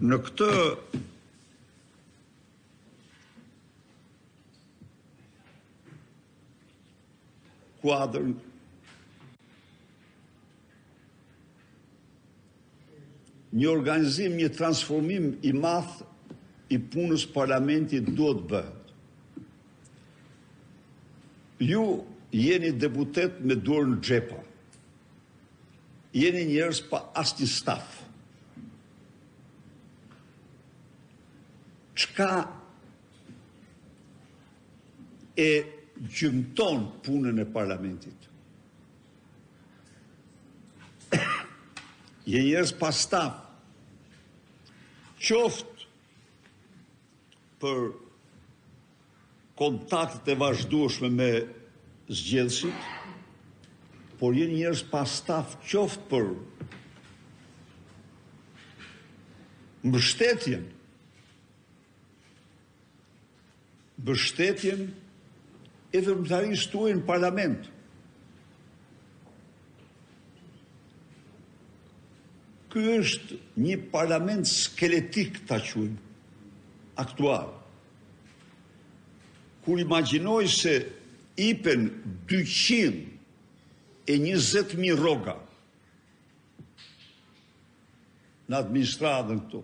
Në këtë kuadër një organizim, një transformim i madh i punës parlamentit duhet bëhet. Ju jeni deputet me dorë në xhepa. Jeni njerëz pa asnjë staf. Çka e gjymton punën e parlamentit? Jeni njerëz pa staf. Qoftë për kontaktet e vazhdueshme me zgjedhësit, por jeni njerëz pa staf qoftë për mbështetjen e veprimtarisë tuaj në parlament. Ky është një parlament skeletik, ta quajmë, aktual. Kur imagjinoj se ipen 220.000 rroga në administratën këtu,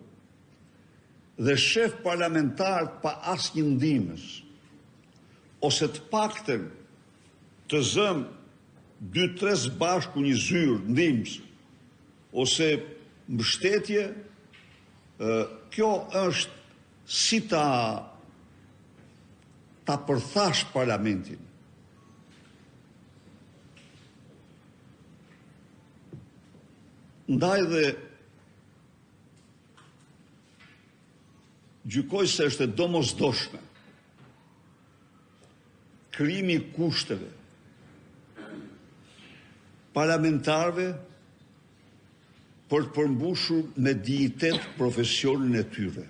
dhe shef parlamentar pa asnjë ndihmës, ose të paktën të zëm 2-3 bashku një zyrë ndihmës, ose mbështetje, kjo është si ta përthash parlamentin. Ndaj dhe gjykoj se është e domosdoshme krijimi i kushteve parlamentarëve për të përmbushur me dinjitet profesionin e tyre.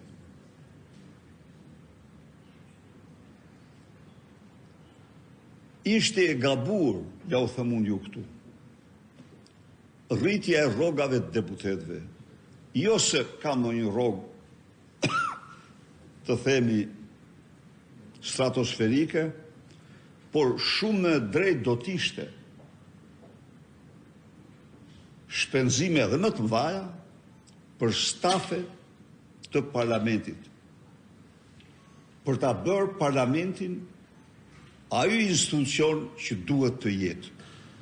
Ishte e gabuar, ja u them unë ju këtu, rritja e rrogave të deputetëve, jo se kam ndonjë rrogë të themi stratosferike, por shumë më drejt do t'ishte shpenzime edhe më të mëdha për stafe të parlamentit, për ta bërë parlamentin ai institucion që duhet të jetë.